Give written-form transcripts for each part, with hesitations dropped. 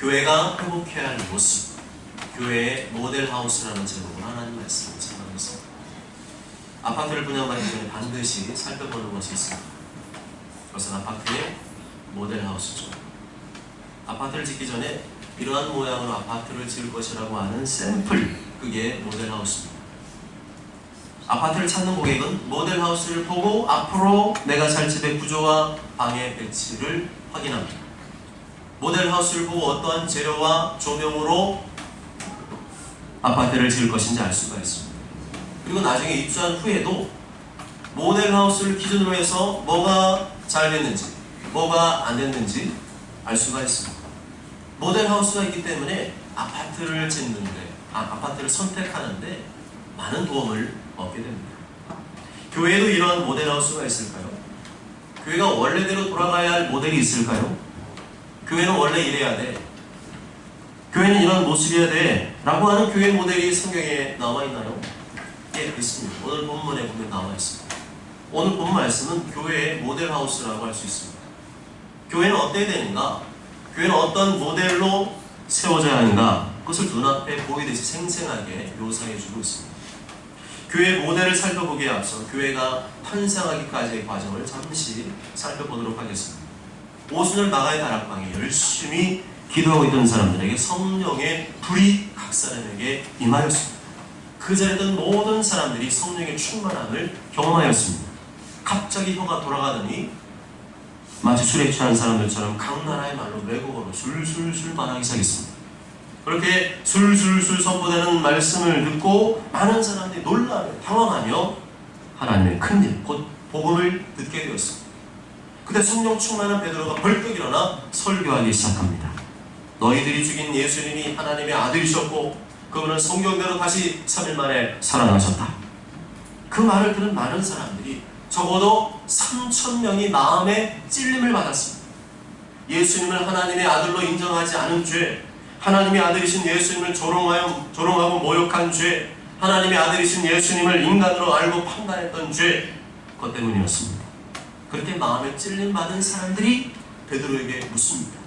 교회가 회복해야 할 모습, 교회의 모델하우스라는 제목으로 하나님 말씀을 전하겠습니다. 아파트를 분양받기 전에 반드시 살펴보는 것이 있습니다. 그것은 아파트의 모델하우스죠. 아파트를 짓기 전에 이러한 모양으로 아파트를 지을 것이라고 하는 샘플, 그게 모델하우스입니다. 아파트를 찾는 고객은 모델하우스를 보고 앞으로 내가 살 집의 구조와 방해 배치를 확인합니다. 모델하우스를 보고 어떠한 재료와 조명으로 아파트를 지을 것인지 알 수가 있습니다. 그리고 나중에 입주한 후에도 모델하우스를 기준으로 해서 뭐가 잘 됐는지 뭐가 안 됐는지 알 수가 있습니다. 모델하우스가 있기 때문에 아파트를 짓는데, 아파트를 선택하는데 많은 도움을 얻게 됩니다. 교회에도 이러한 모델하우스가 있을까요? 교회가 원래대로 돌아가야 할 모델이 있을까요? 교회는 원래 이래야 돼, 교회는 이런 모습이어야 돼 라고 하는 교회 모델이 성경에 나와 있나요? 예, 있습니다. 오늘 본문에 보면 나와 있습니다. 오늘 본 말씀은 교회의 모델하우스라고 할 수 있습니다. 교회는 어때야 되는가? 교회는 어떤 모델로 세워져야 하는가? 그것을 눈앞에 보이듯이 생생하게 묘사해주고 있습니다. 교회의 모델을 살펴보기에 앞서 교회가 탄생하기까지의 과정을 잠시 살펴보도록 하겠습니다. 오순절 마가의 다락방에 열심히 기도하고 있던 사람들에게 성령의 불이 각 사람에게 임하였습니다. 그 자리에 있던 모든 사람들이 성령의 충만함을 경험하였습니다. 갑자기 혀가 돌아가더니 마치 술에 취한 사람들처럼 각 나라의 말로 외국어로 술술술 말하기 시작했습니다. 그렇게 술술술 선포되는 말씀을 듣고 많은 사람들이 놀라며 당황하며 하나님의 큰 일, 곧 복음을 듣게 되었습니다. 그때 성령 충만한 베드로가 벌떡 일어나 설교하기 시작합니다. 너희들이 죽인 예수님이 하나님의 아들이셨고 그분은 성경대로 다시 3일 만에 살아나셨다. 그 말을 들은 많은 사람들이 적어도 3,000명이 마음에 찔림을 받았습니다. 예수님을 하나님의 아들로 인정하지 않은 죄, 하나님의 아들이신 예수님을 조롱하고 모욕한 죄, 하나님의 아들이신 예수님을 인간으로 알고 판단했던 죄, 그것 때문이었습니다. 그렇게 마음에 찔림 받은 사람들이 베드로에게 묻습니다.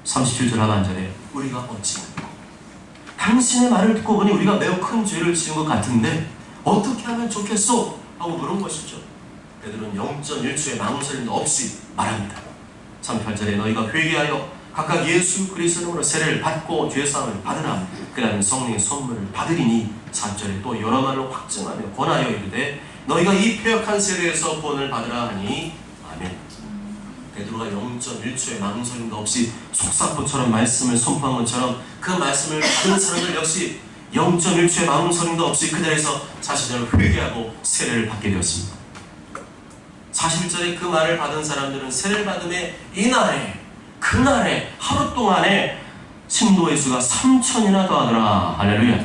37절 하반절에 우리가 어찌 당신의 말을 듣고 보니 우리가 매우 큰 죄를 지은 것 같은데 어떻게 하면 좋겠소? 하고 물은 것이죠. 베드로는 0.1초의 망설임도 없이 말합니다. 38절에 너희가 회개하여 각각 예수 그리스도 이름으로 세례를 받고 죄사함을 받으라. 그러면 성령의 선물을 받으리니 4절에 또 여러 말로 확증하며 권하여 이르되 너희가 이 패역한 세례에서 구원을 받으라 하니 아멘. 베드로가 0.1초의 망설임도 없이 속사포처럼 말씀을 선포한 것처럼 그 말씀을 받은 사람들 역시 0.1초의 망설임도 없이 그 자리에서 자신을 회개하고 세례를 받게 되었습니다. 41절에 그 말을 받은 사람들은 세례를 받음에 이날에 그날에 하루 동안에 신도의 수가 3,000이나 더하더라. 할렐루야.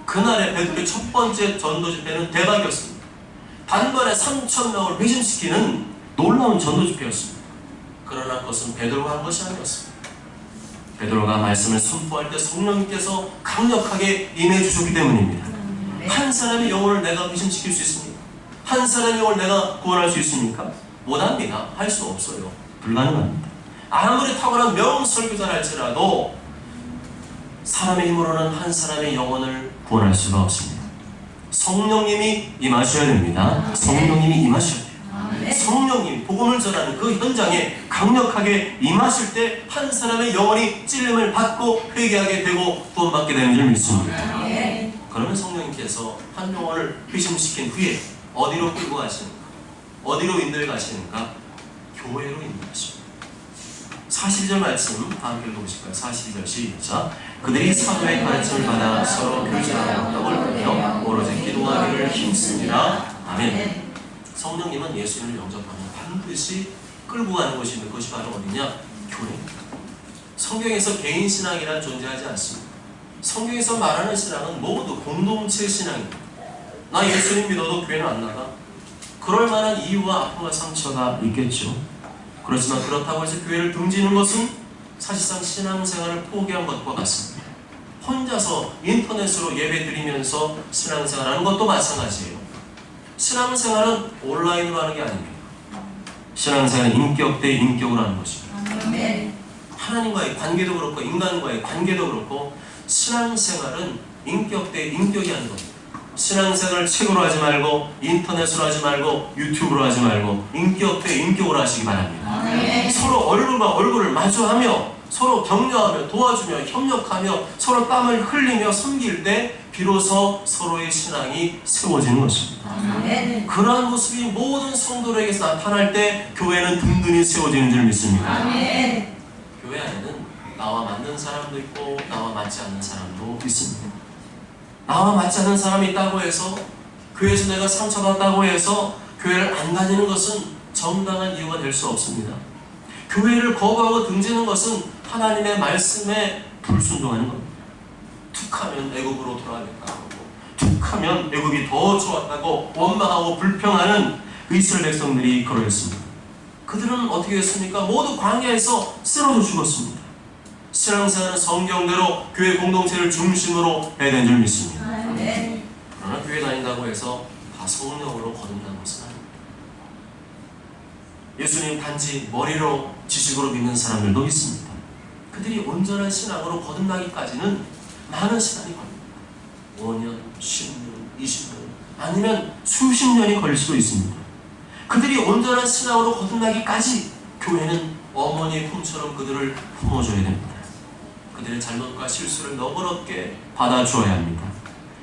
그날에 베드로의 첫 번째 전도 집회는 대박이었습니다. 단번에 3,000명을 회심시키는 놀라운 전도 집회였습니다. 그러나 그것은 베드로가 한 것이 아니었습니다. 베드로가 말씀을 선포할 때 성령님께서 강력하게 임해 주셨기 때문입니다. 한 사람의 영혼을 내가 회심시킬 수 있습니까? 한 사람의 영혼을 내가 구원할 수 있습니까? 못합니다. 할 수 없어요. 불가능합니다. 아무리 탁월한 명설교자라 할지라도 사람의 힘으로는 한 사람의 영혼을 구원할 수가 없습니다. 성령님이 임하셔야 됩니다. 성령님이 임하셔야 돼요. 성령님, 복음을 전하는 그 현장에 강력하게 임하실 때 한 사람의 영혼이 찔림을 받고 회개하게 되고 구원받게 되는 줄 믿습니다. 그러면 성령님께서 한 영혼을 회심시킨 후에 어디로 끌고 가시는가? 어디로 인도해 가시는가? 교회로 인도하십니다. 42절 말씀 다 함께 읽어보실까요? 42절 시작. 그들이 사도의 가르침을 받아 서로 교제하며 떡을 끊며 오로지 기도하기를 힘씁니다. 아멘. 성령님은 예수님을 영접하면 반드시 끌고 가는 곳이 있는 것이 바로 어디냐? 교회입니다. 성경에서 개인 신앙이란 존재하지 않습니다. 성경에서 말하는 신앙은 모두 공동체 신앙입니다. 나 예수님 믿어도 교회는 안 나가. 그럴 만한 이유와 아픔과 상처가 있겠죠. 그렇지만 그렇다고 해서 교회를 등지는 것은 사실상 신앙생활을 포기한 것과 같습니다. 혼자서 인터넷으로 예배 드리면서 신앙생활하는 것도 마찬가지예요. 신앙생활은 온라인으로 하는 게 아닙니다. 신앙생활은 인격 대 인격으로 하는 것입니다. 하나님과의 관계도 그렇고 인간과의 관계도 그렇고 신앙생활은 인격 대 인격이 하는 겁니다. 신앙생활을 책으로 하지 말고 인터넷으로 하지 말고 유튜브로 하지 말고 인격 대 인격으로 하시기 바랍니다. 서로 얼굴과 얼굴을 마주하며 서로 격려하며 도와주며 협력하며 서로 땀을 흘리며 섬길 때 비로소 서로의 신앙이 세워지는 것입니다. 그러한 모습이 모든 성도들에게서 나타날 때 교회는 든든히 세워지는 줄 믿습니다. 교회 안에는 나와 맞는 사람도 있고 나와 맞지 않는 사람도 있습니다. 나와 맞지 않는 사람이 있다고 해서 교회에서 내가 상처받았다고 해서 교회를 안 다니는 것은 정당한 이유가 될 수 없습니다. 교회를 거부하고 등지는 것은 하나님의 말씀에 불순종하는 겁니다. 툭하면 애국으로 돌아가겠다고 하고 툭하면 애국이 더 좋았다고 원망하고 불평하는 이스라엘 백성들이 그러했습니다. 그들은 어떻게 했습니까? 모두 광야에서 쓰러져 죽었습니다. 신앙생활은 성경대로 교회 공동체를 중심으로 해야 되는 줄 믿습니다. 그러나 교회 다닌다고 해서 다 성령으로 거듭난 것은 아닙니다. 예수님 단지 머리로 지식으로 믿는 사람들도 있습니다. 그들이 온전한 신앙으로 거듭나기까지는 많은 시간이 걸립니다. 5년, 10년, 20년 아니면 수십 년이 걸릴 수도 있습니다. 그들이 온전한 신앙으로 거듭나기까지 교회는 어머니의 품처럼 그들을 품어줘야 됩니다. 그들의 잘못과 실수를 너그럽게 받아주어야 합니다.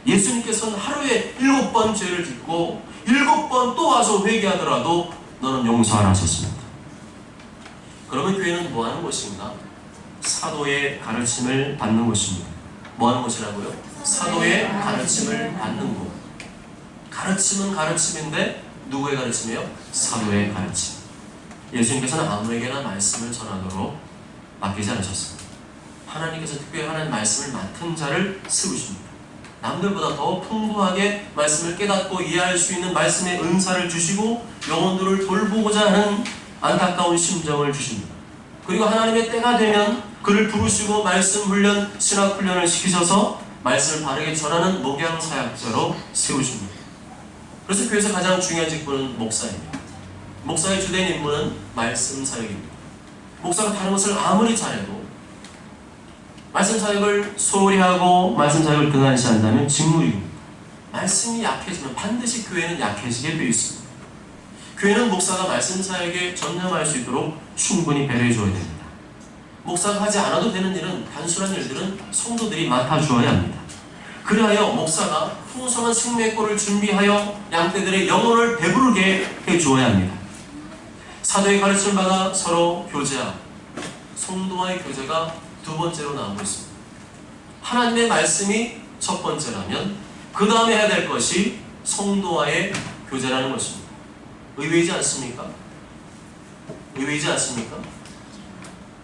예수님께서는 하루에 7번 죄를 짓고 7번 또 와서 회개하더라도 너는 용서하라 하셨습니다. 그러면 교회는 뭐 하는 것인가? 사도의 가르침을 받는 것입니다. 뭐 하는 것이라고요? 사도의 가르침을 받는 것. 가르침은 가르침인데 누구의 가르침이에요? 사도의 가르침. 예수님께서는 아무에게나 말씀을 전하도록 맡기지 않으셨습니다. 하나님께서 특별히 하나님 말씀을 맡은 자를 세우십니다. 남들보다 더 풍부하게 말씀을 깨닫고 이해할 수 있는 말씀의 은사를 주시고 영혼들을 돌보고자 하는 안타까운 심정을 주십니다. 그리고 하나님의 때가 되면 그를 부르시고 말씀 훈련, 신학 훈련을 시키셔서 말씀을 바르게 전하는 목양 사역자로 세우십니다. 그래서 교회에서 가장 중요한 직분은 목사입니다. 목사의 주된 임무는 말씀 사역입니다. 목사가 다른 것을 아무리 잘해도 말씀 사역을 소홀히 하고 말씀 사역을 등한시 한다면 직무입니다. 말씀이 약해지면 반드시 교회는 약해지게 되어 있습니다. 교회는 목사가 말씀 사역에 전념할 수 있도록 충분히 배려해 줘야 됩니다. 목사가 하지 않아도 되는 일은 단순한 일들은 성도들이 맡아주어야 합니다. 그리하여 목사가 풍성한 생명의 꼴을 준비하여 양떼들의 영혼을 배부르게 해주어야 합니다. 사도의 가르침을 받아 서로 교제하고 성도와의 교제가 두 번째로 나오고 있습니다. 하나님의 말씀이 첫 번째라면 그 다음에 해야 될 것이 성도와의 교제라는 것입니다. 의외이지 않습니까? 의외이지 않습니까?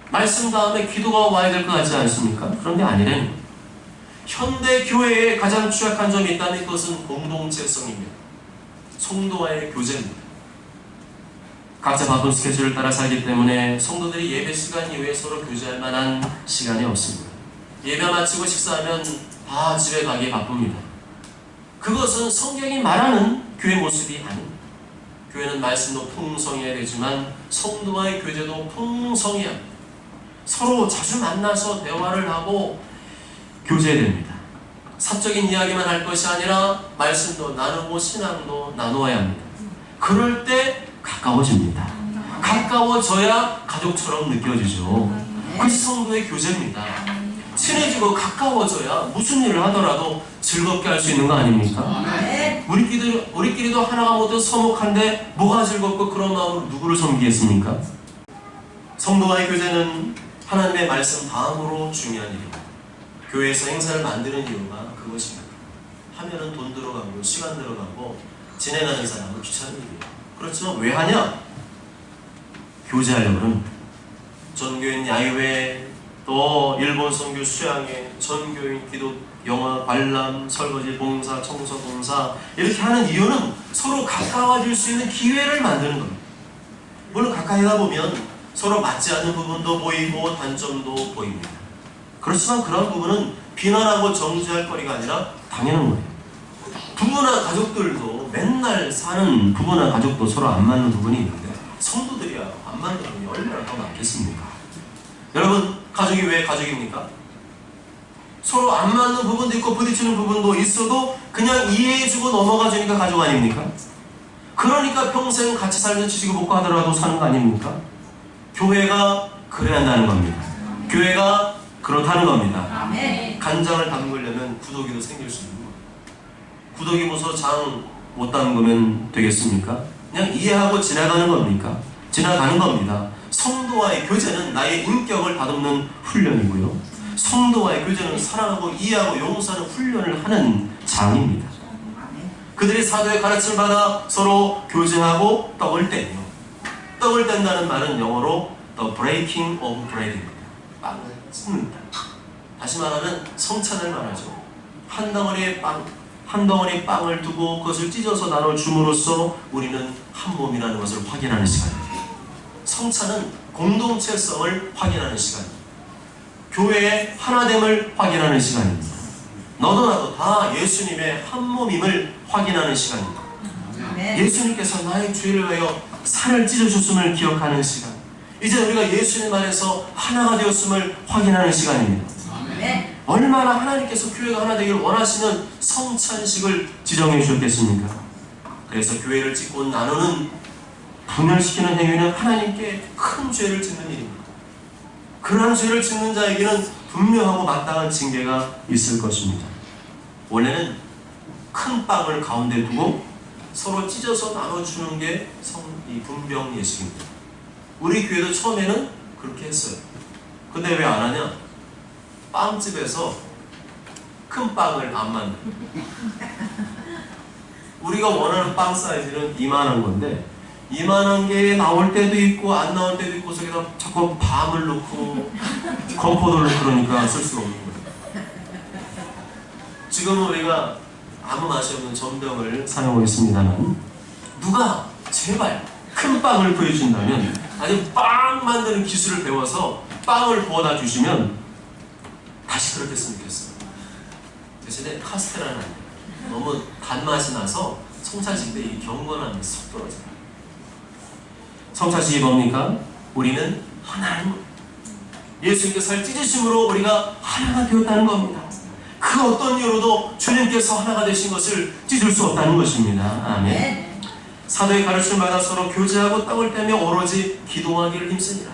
말씀 다음에 기도가 와야 될 것 같지 않습니까? 그런데 아니래요. 현대 교회의 가장 취약한 점이 있다면 그것은 공동체성입니다. 성도와의 교제입니다. 각자 바쁜 스케줄을 따라 살기 때문에 성도들이 예배 시간 이후에 서로 교제할 만한 시간이 없습니다. 예배 마치고 식사하면 다 집에 가기에 바쁩니다. 그것은 성경이 말하는 교회 모습이 아닙니다. 교회는 말씀도 풍성해야 되지만 성도와의 교제도 풍성해야 합니다. 서로 자주 만나서 대화를 하고 교제해야 됩니다. 사적인 이야기만 할 것이 아니라 말씀도 나누고 신앙도 나누어야 합니다. 그럴 때 가까워집니다. 가까워져야 가족처럼 느껴지죠. 그것이 성도의 교제입니다. 친해지고 가까워져야 무슨 일을 하더라도 즐겁게 할 수 있는 거 아닙니까? 우리끼리도 하나가 모두 서먹한데 뭐가 즐겁고 그런 마음으로 누구를 섬기겠습니까? 성도와의 교제는 하나님의 말씀 다음으로 중요한 일입니다. 교회에서 행사를 만드는 이유가 그것입니다. 하면은 돈 들어가고 시간 들어가고 지내가는 사람은 귀찮은 일이에요. 그렇지만 왜 하냐? 교제하려고 합니다. 전교인 야유회, 또 일본 선교 수양회, 전교인 기도, 영화, 관람, 설거지, 봉사, 청소, 봉사 이렇게 하는 이유는 서로 가까워질 수 있는 기회를 만드는 겁니다. 물론 가까이 하다 보면 서로 맞지 않는 부분도 보이고 단점도 보입니다. 그렇지만 그런 부분은 비난하고 정죄할 거리가 아니라 당연한 거예요. 부부나 가족들도 맨날 사는 부부나 가족도 서로 안 맞는 부분이 있는데 성도들이야 안 맞는 부분이 얼마나 더 많겠습니까? 여러분, 가족이 왜 가족입니까? 서로 안 맞는 부분도 있고 부딪히는 부분도 있어도 그냥 이해해주고 넘어가주니까 가족 아닙니까? 그러니까 평생 같이 살면 지지고 볶고 하더라도 사는 거 아닙니까? 교회가 그래야 한다는 겁니다. 교회가 그렇다는 겁니다. 간장을 담그려면 구더기도 생길 수 있는 거예요. 구더기 보서 장 못 담그면 되겠습니까? 그냥 이해하고 지나가는 겁니까? 지나가는 겁니다. 성도와의 교제는 나의 인격을 다듬는 훈련이고요. 성도와의 교제는 사랑하고 이해하고 용서하는 훈련을 하는 장입니다. 그들이 사도의 가르침을 받아 서로 교제하고 떡을 떼요. 떡을 뗀다는 말은 영어로 the breaking of bread입니다. 빵을 찢는다. 다시 말하면 성찬을 말하죠. 한 덩어리 빵을 두고 그것을 찢어서 나눠 줌으로써 우리는 한 몸이라는 것을 확인하는 시간입니다. 성찬은 공동체성을 확인하는 시간입니다. 교회의 하나됨을 확인하는 시간입니다. 너도 나도 다 예수님의 한 몸임을 확인하는 시간입니다. 예수님께서 나의 죄를 위하여 살을 찢어주셨음을 기억하는 시간. 이제 우리가 예수님 안에서 하나가 되었음을 확인하는 시간입니다. 얼마나 하나님께서 교회가 하나 되기를 원하시는 성찬식을 지정해 주셨겠습니까? 그래서 교회를 짓고 나누는 분열시키는 행위는 하나님께 큰 죄를 짓는 일입니다. 그러한 죄를 짓는 자에게는 분명하고 마땅한 징계가 있을 것입니다. 원래는 큰 빵을 가운데 두고 서로 찢어서 나눠주는 게 이 분병 예식입니다. 우리 교회도 처음에는 그렇게 했어요. 근데 왜 안 하냐? 빵집에서 큰 빵을 안 만들어요. 우리가 원하는 빵 사이즈는 이만한 건데 이만한 게 나올 때도 있고 안 나올 때도 있고 저기다 자꾸 밤을 넣고 건포도를 그러니까 쓸 수가 없는 거예요. 지금은 우리가 아무 맛이 없는 전병을 사용하고 있습니다만 누가 제발 큰 빵을 보여준다면 아니면 빵 만드는 기술을 배워서 빵을 부어다 주시면 다시 그렇게 했으면 좋겠어요. 대신에 카스테라는 안 돼요. 너무 단맛이 나서 성찬식 때 이 경건함이 쏙 떨어져요. 성찬식이 뭡니까? 우리는 하나인 겁니다. 예수님께서 살 찢으심으로 우리가 하나가 되었다는 겁니다. 그 어떤 이유로도 주님께서 하나가 되신 것을 찢을 수 없다는 것입니다. 아멘. 사도의 가르침을 받아 서로 교제하고 떡을 떼며 오로지 기도하기를 힘쓰니라.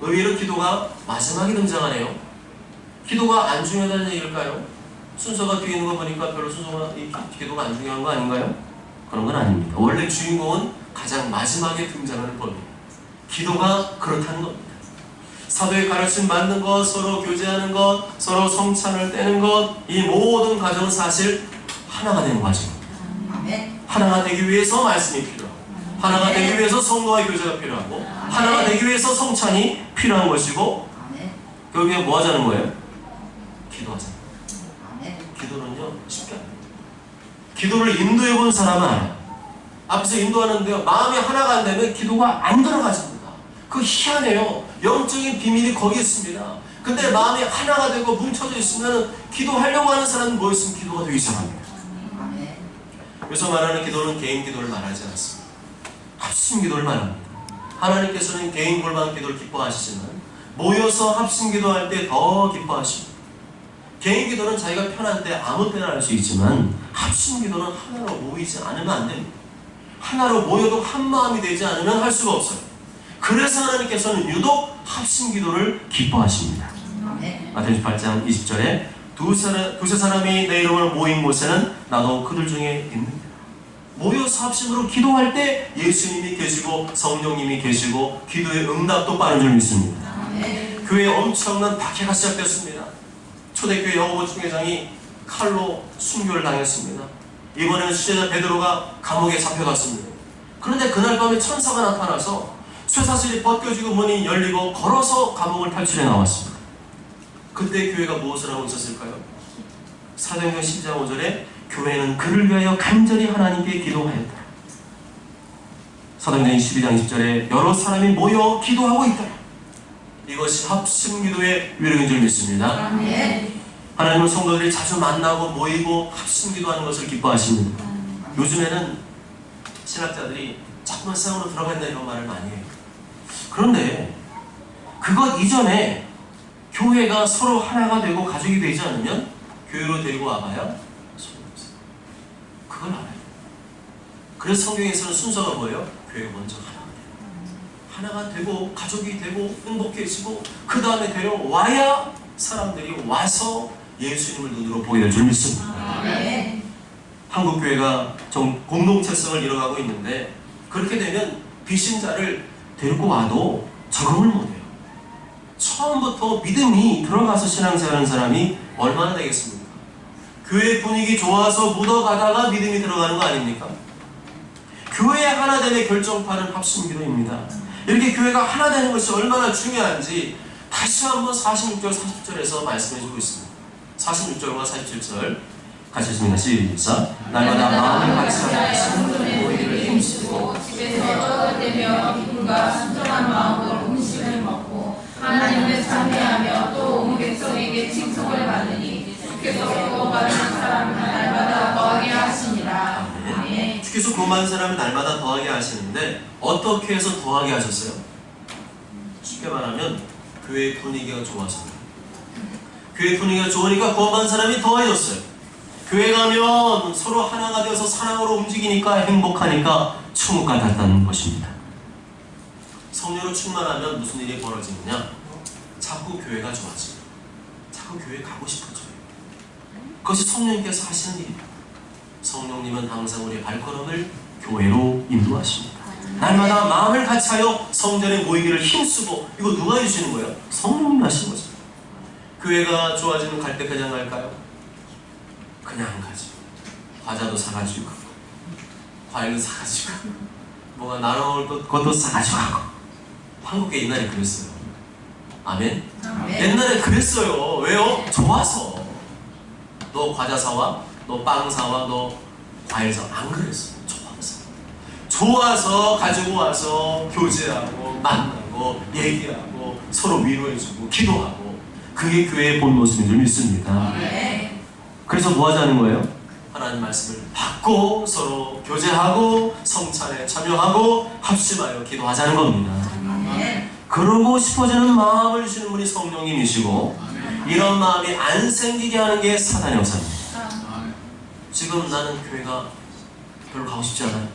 의외로 기도가 마지막에 등장하네요. 기도가 안 중요하다는 얘기일까요? 순서가 뒤에 있는 거 보니까 별로 기도가 안 중요한 거 아닌가요? 그런 건 아닙니다. 원래 주인공은 가장 마지막에 등장하는 법입니다. 기도가 그렇다는 겁니다. 사도의 가르침 받는 것, 서로 교제하는 것, 서로 성찬을 떼는 것, 이 모든 과정은 사실 하나가 되는 과정입니다. 하나가 되기 위해서 말씀이 필요하고 하나가 되기 위해서 성도와 교제가 필요하고 하나가 되기 위해서 성찬이 필요한 것이고 여기에 뭐 하자는 거예요? 기도하자는 거예요. 기도는요 쉽게 안 돼요. 기도를 인도해 본 사람은 알아요. 앞에서 인도하는데요 마음이 하나가 안 되면 기도가 안 들어가집니다. 그거 희한해요. 영적인 비밀이 거기 있습니다. 근데 마음이 하나가 되고 뭉쳐져 있으면 기도하려고 하는 사람은 뭐 있으면 기도가 되기 시작합니다. 그래서 말하는 기도는 개인 기도를 말하지 않습니다. 합심 기도를 말합니다. 하나님께서는 개인 골방 기도를 기뻐하시지만 모여서 합심 기도할 때 더 기뻐하십니다. 개인 기도는 자기가 편한 때 아무 때나 할 수 있지만 합심 기도는 하나로 모이지 않으면 안 됩니다. 하나로 모여도 한 마음이 되지 않으면 할 수가 없어요. 그래서 하나님께서는 유독 합심 기도를 기뻐하십니다. 마태복음 8장 20절에 두세 사람이 내 이름으로 모인 곳에는 나도 그들 중에 있는다. 모여서 합심으로 기도할 때 예수님이 계시고 성령님이 계시고 기도의 응답도 빠른 줄 믿습니다. 교회에 엄청난 박해가 시작됐습니다. 초대교회 여호보 총회장이 칼로 순교를 당했습니다. 이번에는 수제자 베드로가 감옥에 잡혀갔습니다. 그런데 그날 밤에 천사가 나타나서 쇠사슬이 벗겨지고 문이 열리고 걸어서 감옥을 탈출해 나왔습니다. 그때 교회가 무엇을 하고 있었을까요? 사도행전 10장 5절에 교회는 그를 위하여 간절히 하나님께 기도하였다. 사도행전 12장 20절에 여러 사람이 모여 기도하고 있다. 이것이 합심기도의 위력인 줄 믿습니다. 하나님은 성도들이 자주 만나고 모이고 합심기도하는 것을 기뻐하십니다. 요즘에는 신학자들이 자꾸만 세상으로 들어간다 이런 말을 많이 해요. 그런데 그것 이전에 교회가 서로 하나가 되고 가족이 되지 않으면 교회로 데리고 와봐야 소용없어요. 그걸 알아요. 그래서 성경에서는 순서가 뭐예요? 교회가 먼저 하나가 되고 가족이 되고 행복해지고 그 다음에 데려와야 사람들이 와서 예수님을 눈으로 보게 될 줄 믿습니다. 네. 한국교회가 공동체성을 잃어가고 있는데 그렇게 되면 비신자를 데리고 와도 적응을 못해요. 처음부터 믿음이 들어가서 신앙생활하는 사람이 얼마나 되겠습니까? 교회 분위기 좋아서 묻어가다가 믿음이 들어가는 거 아닙니까? 교회 하나됨의 결정판은 합심기도입니다. 이렇게 교회가 하나 되는 것이 얼마나 중요한지 다시 한번 46절, 40절에서 말씀해주고 있습니다. 46절과 47절 같이 읽습니다. 시작. 날마다 마음을 같이 하여 성도의 모이를 힘쓰고 집에서 떠들며 기쁨과 순전한 마음으로 음식을 먹고 하나님을 찬미하며 또 온 백성에게 칭송을 받으니 주께서 구원받은 사람을 날마다 더하게 하시니라. 아멘. 주께서 구원받은 사람을 날마다 더하게 하시는데 어떻게 해서 더하게 하셨어요? 쉽게 말하면 교회 분위기가 좋아서 교회 분위기가 좋으니까 구원받은 사람이 더해졌어요. 교회 가면 서로 하나가 되어서 사랑으로 움직이니까 행복하니까 천국 같았다는 것입니다. 성령으로 충만하면 무슨 일이 벌어지느냐? 자꾸 교회가 좋아져요. 자꾸 교회 가고 싶어져요. 그것이 성령님께서 하시는 일입니다. 성령님은 항상 우리의 발걸음을 교회로 인도하십니다. 날마다 마음을 같이하여 성전에 모이기를 힘쓰고, 이거 누가 해주시는 거예요? 성령님이 하시는 거죠. 교회가 좋아지면 갈 때 그냥 갈까요? 그냥 가지. 과자도 사가지고 가고, 과일도 사가지고 가고, 뭐가 나눠 먹을 것도 사가지고 가고. 한국에 옛날에 그랬어요. 아멘? 옛날에 그랬어요. 왜요? 좋아서. 너 과자 사와, 너 빵 사와, 너 과일 사와. 안 그랬어. 좋아서 가지고 와서 교제하고 만나고 얘기하고 서로 위로해주고 기도하고, 그게 교회의 본 모습인 줄 믿습니다. 그래서 뭐 하자는 거예요? 하나님 말씀을 받고 서로 교제하고 성찬에 참여하고 합심하여 기도하자는 겁니다. 그러고 싶어지는 마음을 주시는 분이 성령님이시고, 이런 마음이 안 생기게 하는 게 사단의 역사입니다. 지금 나는 교회가 별로 가고 싶지 않아요.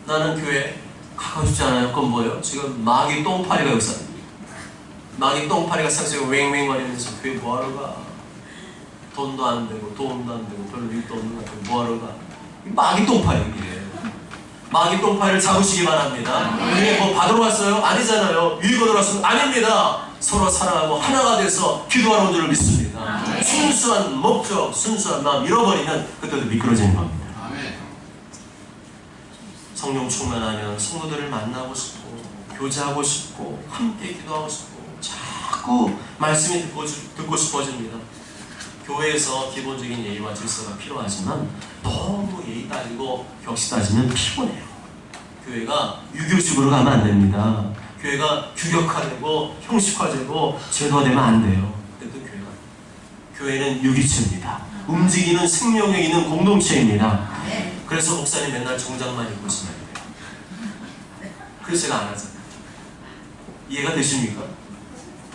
나는 교회 가고 싶지 않아요. 그건 뭐예요? 지금 마귀 똥파리가 역사입니다. 마귀 똥파리가 상처에 웽웽거리면서 교회 뭐하러 가? 돈도 안 되고 도움도 안 되고 별로 일도 없는 것 같고 뭐하러 가? 마귀 똥파리예요. 마귀 똥파리를 잡으시기 바랍니다. 우리 뭐 받으러 왔어요? 아니잖아요. 유익 얻으러 왔으면 아닙니다. 서로 사랑하고 하나가 돼서 기도하는 줄을 믿습니다. 순수한 목적, 순수한 마음 잃어버리면 그때도 미끄러지는 겁니다. 성령 충만하면 성도들을 만나고 싶고 교제하고 싶고 함께 기도하고 싶고 자꾸 말씀이 듣고 싶어집니다. 교회에서 기본적인 예의와 질서가 필요하지만 너무 예의 따지고 격식 따지면 피곤해요. 교회가 유교식으로 가면 안 됩니다. 교회가 규격화되고 형식화되고 제도화되면 안 돼요. 그때도 교회는 유기체입니다. 움직이는 생명력 있는 공동체입니다. 그래서 목사님 맨날 정장만 입고 있어야 돼요. 그래서 제가 안 하잖아요. 이해가 되십니까?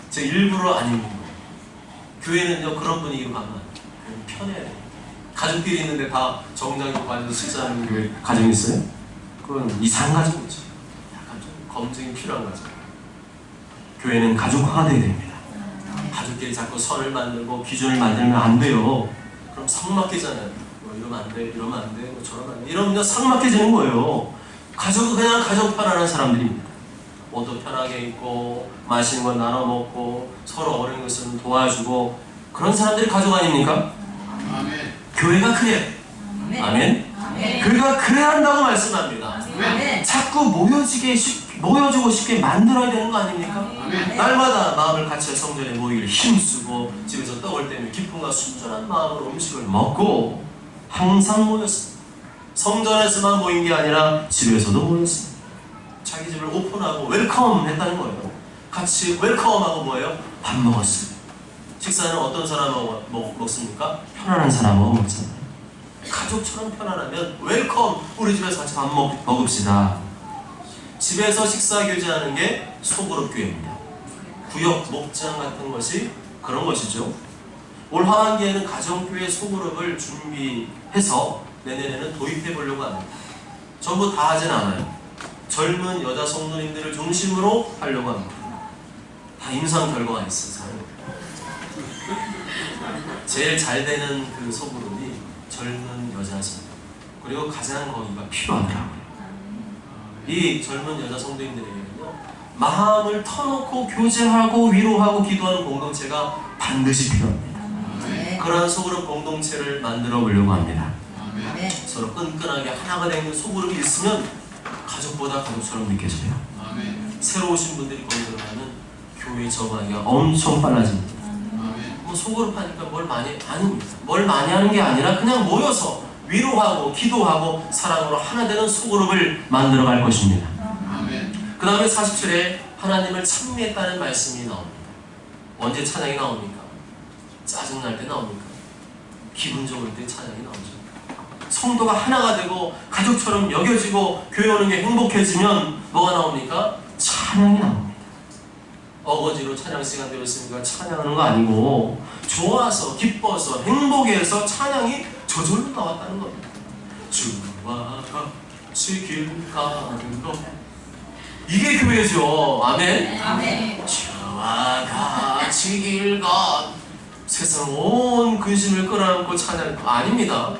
제가 일부러 안 입는 거예요. 교회는요, 그런 분위기로 가면 편해야 돼요. 가족끼리 있는데 다 정장 입고 앉아서 식사하는 교회 가정 있어요? 그건 이상한 가정이죠. 약간 좀 검증이 필요한 가정. 교회는 가족화가 돼야 됩니다. 가족끼리 자꾸 선을 만들고 기준을 만들면 안 돼요. 그럼 상 막히잖아요. 뭐 이러면 안 돼, 이러면 안 돼, 뭐 저러면 안 돼. 이러면 상 막혀지는 거예요. 가족은 그냥 가족 편안한 사람들입니다. 옷도 편하게 입고 맛있는 건 나눠 먹고 서로 어려운 것은 도와주고, 그런 사람들이 가족 아닙니까? 아멘. 교회가 그래요. 아멘. 아멘. 교회가 그래야 한다고 말씀합니다. 아멘. 자꾸 모여주고 쉽게 만들어야 되는 거 아닙니까? 아멘. 날마다 마음을 같이 성전에 모이기를 힘쓰고 집에서 떡을 떼며 기쁨과 순전한 마음으로 음식을 먹고 항상 모였습니다. 성전에서만 모인 게 아니라 집에서도 모였습니다. 자기 집을 오픈하고 웰컴 했다는 거예요. 같이 웰컴하고 뭐예요? 밥 먹었어요. 식사는 어떤 사람하고 먹습니까? 편안한 사람하고 먹잖아요. 가족처럼 편안하면 웰컴, 우리 집에서 같이 밥 먹읍시다. 집에서 식사 교제하는 게 소그룹 교회입니다. 구역, 목장 같은 것이 그런 것이죠. 올 하반기에는 가정교회 소그룹을 준비해서 내년에는 도입해 보려고 합니다. 전부 다 하진 않아요. 젊은 여자 성도님들을 중심으로 하려고 합니다. 다 임상 결과가 있어서 제일 잘 되는 그 소그룹이 젊은 여자 성도, 그리고 가장 거기가 필요하더라고요. 이 젊은 여자 성도님들에게는요, 마음을 터놓고 교제하고 위로하고 기도하는 공동체가 반드시 필요합니다. 그러한 소그룹 공동체를 만들어 보려고 합니다. 서로 끈끈하게 하나가 되는 소그룹이 있으면 가족보다 가족처럼 느껴져요. 새로 오신 분들이 거기 들어가면 교회 적응하기가 엄청 빨라집니다. 뭐 소그룹 하니까 뭘 많이 아닙니다. 뭘 많이 하는 게 아니라 그냥 모여서 위로하고 기도하고 사랑으로 하나 되는 소그룹을 만들어 갈 것입니다. 그 다음에 47에 하나님을 찬미했다는 말씀이 나옵니다. 언제 찬양이 나옵니까? 짜증날 때 나옵니까? 기분 좋을 때 찬양이 나오죠. 성도가 하나가 되고 가족처럼 여겨지고 교회 오는 게 행복해지면 뭐가 나옵니까? 찬양이 나옵니다. 어거지로 찬양 시간 되었으니까 찬양하는 거 아니고 좋아서 기뻐서 행복해서 찬양이 저절로 나왔다는 겁니다. 주와 같이 길 가는 것, 이게 교회죠. 아멘. 아멘. 주와 같이 길 가, 세상 온 근심을 끌어안고 찬양, 아닙니다.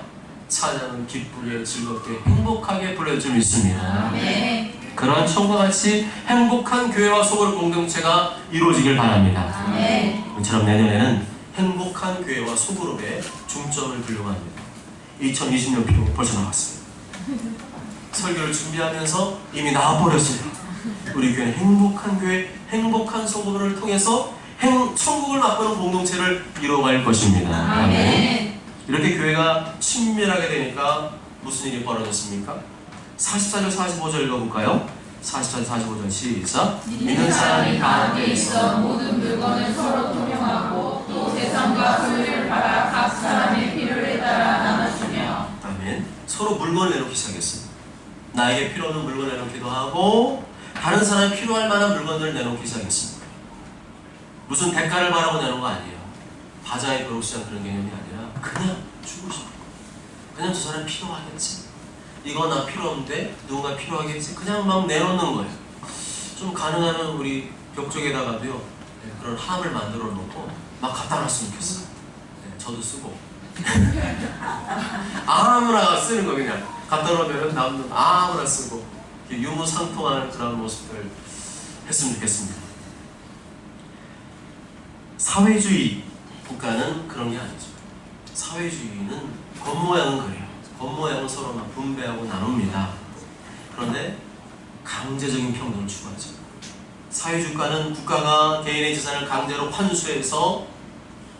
찬양은 기쁘게 즐겁게 행복하게 불러줄 줄 믿습니다. 아멘. 그러한 처음과 같이 행복한 교회와 소그룹 공동체가 이루어지길 바랍니다. 아멘. 이처럼 내년에는 행복한 교회와 소그룹에 중점을 두려고 합니다. 2020년 벌써 나왔어요. 설교를 준비하면서 이미 나와버렸어요. 우리 교회는 행복한 교회, 행복한 소그룹을 통해서 천국을 맛보는 공동체를 이루어갈 것입니다. 아멘. 이렇게 교회가 친밀하게 되니까 무슨 일이 벌어졌습니까? 44절 45절 읽어볼까요? 44절 45절 시작. 믿는 사람이 가운데 있어 모든 물건을 서로 통용하고 또 세상과 소유를 팔아 각 사람의 필요에 따라 나눠주며. 아멘. 서로 물건을 내놓기 시작했습니다. 나에게 필요 없는 물건을 내놓기도 하고 다른 사람이 필요할 만한 물건들을 내놓기 시작했습니다. 무슨 대가를 바라고 내놓은 거 아니에요. 바자회 벼룩시장 그런 개념이 아니라 그냥 주고 싶어. 그냥 저 사람 필요하겠지. 이거 나 필요 없는데 누군가 필요하겠지. 그냥 막 내놓는 거예요. 좀 가능하면 우리 벽 쪽에다가도요, 그런 함을 만들어 놓고 막 갖다 놨으면 좋겠어요. 저도 쓰고 아무나 쓰는 거, 그냥 갖다 놓으면 남는 아무나 쓰고 유무상통하는 그런 모습들 했으면 좋겠습니다. 사회주의 국가는 그런 게 아니죠. 사회주의는 겉모양은 그래요. 겉모양은 서로 막 분배하고 나눕니다. 그런데 강제적인 평등을 추구하죠. 사회주의국가는 국가가 개인의 재산을 강제로 환수해서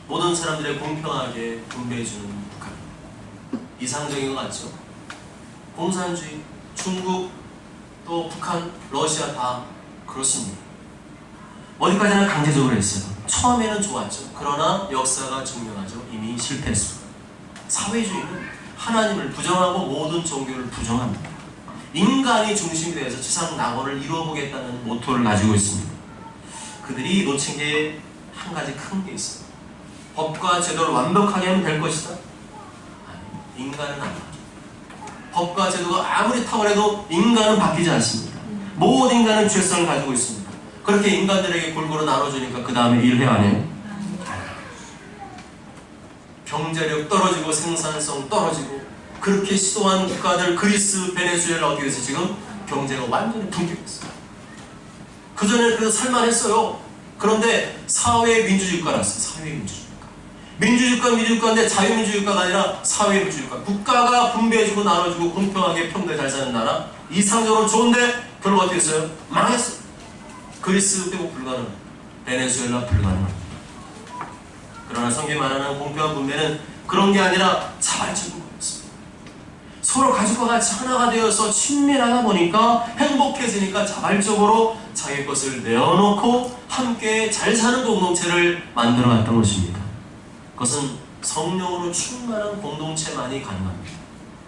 모든 사람들의 공평하게 분배해주는 국가입니다. 이상적인 것 같죠? 공산주의, 중국, 또 북한, 러시아 다 그렇습니다. 어디까지나 강제적으로 했어요. 처음에는 좋았죠. 그러나 역사가 증명하죠. 이미 실패했습니다. 사회주의는 하나님을 부정하고 모든 종교를 부정합니다. 인간이 중심이 되어서 세상 낙원을 이루어보겠다는 모토를 가지고 있습니다. 그들이 놓친 게 한 가지 큰 게 있어요. 법과 제도를 완벽하게 하면 될 것이다? 아니, 인간은 안 바뀝니다. 법과 제도가 아무리 탁월해도 인간은 바뀌지 않습니다. 모든 인간은 죄성을 가지고 있습니다. 그렇게 인간들에게 골고루 나눠주니까 그 다음에 일해 안 해요? 경제력 떨어지고 생산성 떨어지고 그렇게 시도한 국가들, 그리스, 베네수엘라 어떻게 돼서 지금 경제가 완전히 붕괴했어요. 그전에 그래도 살만했어요. 그런데 사회민주주의국가 났어요. 사회민주주의국가. 민주주의국가인데 자유민주주의국가가 아니라 사회민주주의국가. 국가가 분배해주고 나눠주고 공평하게 평등하게 잘 사는 나라. 이상적으로 좋은데 결국 어떻게 했어요? 망했어요. 그리스 빼고 불가능합니다. 베네수엘라 불가능합니다. 그러나 성경이 말하는 공평한 분배는 그런 게 아니라 자발적인 거였습니다. 서로 가족과 같이 하나가 되어서 친밀하다 보니까 행복해지니까 자발적으로 자기 것을 내어놓고 함께 잘 사는 공동체를 만들어갔던 것입니다. 그것은 성령으로 충만한 공동체만이 가능합니다.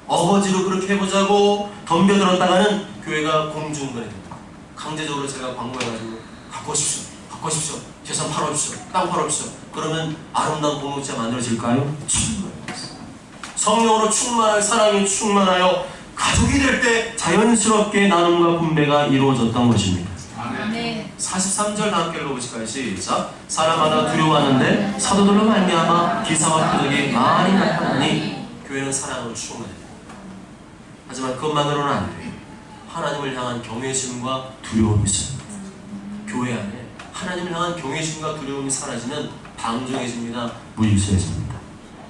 어거지로 그렇게 해보자고 덤벼들었다가는 교회가 공중분해 됩니다. 강제적으로 제가 광고해가지고 갖고 오십시오, 갖고 오십시오. 재산 팔아주십시오. 땅 팔아주십시오. 그러면 아름다운 공동체가 만들어질까요? 충만합니다. 성령으로 충만하여 사랑이 충만하여 가족이 될 때 자연스럽게 나눔과 분배가 이루어졌던 것입니다. 아멘. 43절 다 함께 읽어보실까요? 시작. 사람마다 두려워하는데 사도들로 말미암아 기사와 표적이 많이 나타나니 교회는 사랑으로 충만해요. 하지만 그것만으로는 안 돼요. 하나님을 향한 경외심과 두려움이 있습니다. 교회 안에 하나님을 향한 경외심과 두려움이 사라지면 방종해집니다. 무질서해집니다.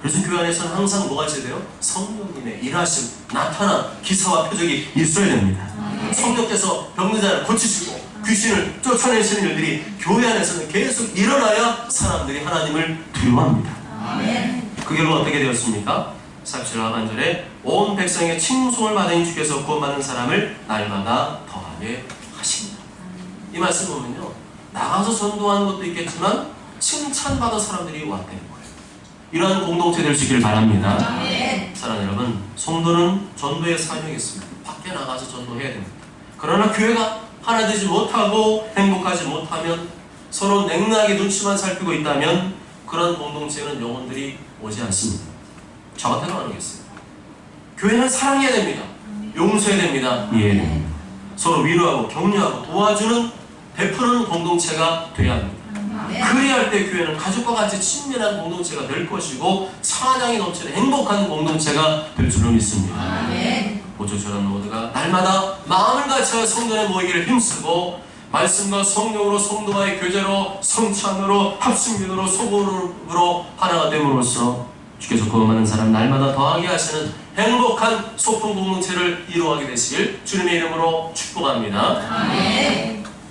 그래서 교회 안에서는 항상 뭐가 있어야 돼요? 성령님의 일하심, 나타나 기사와 표적이 있어야 됩니다. 성령께서 병든 자를 고치시고 귀신을 쫓아내시는 일들이 교회 안에서는 계속 일어나야 사람들이 하나님을 두려워합니다. 그 결과 어떻게 되었습니까? 47절 하반절에 온 백성의 칭송을 받으니 주께서 구원받는 사람을 날마다 더하게 하십니다. 이 말씀 보면요, 나가서 전도하는 것도 있겠지만 칭찬받아 사람들이 왔다는 거예요. 이러한 공동체 될 수 있기를 바랍니다. 사랑하는 여러분, 성도는 전도의 사명이 있습니다. 밖에 나가서 전도해야 됩니다. 그러나 교회가 하나 되지 못하고 행복하지 못하면, 서로 냉랭하게 눈치만 살피고 있다면 그런 공동체에는 영혼들이 오지 않습니다. 저 같아도 안 오겠어요. 교회는 사랑해야 됩니다. 용서해야 됩니다. 이해해야 됩니다. 서로 위로하고 격려하고 도와주는 베푸는 공동체가 돼야 합니다. 그래야 할 때 교회는 가족과 같이 친밀한 공동체가 될 것이고 찬양이 넘치는 행복한 공동체가 될 줄로 믿습니다. 모쪼처럼 모두가 날마다 마음을 같이 성전에 모이기를 힘쓰고 말씀과 성령으로 성도와의 교제로 성찬으로 합심균으로 소그룹으로 하나가 됨으로써 주께서 구원받는 사람 날마다 더하게 하시는 행복한 소품 공동체를 이루어가게 되시길 주님의 이름으로 축복합니다. 아멘.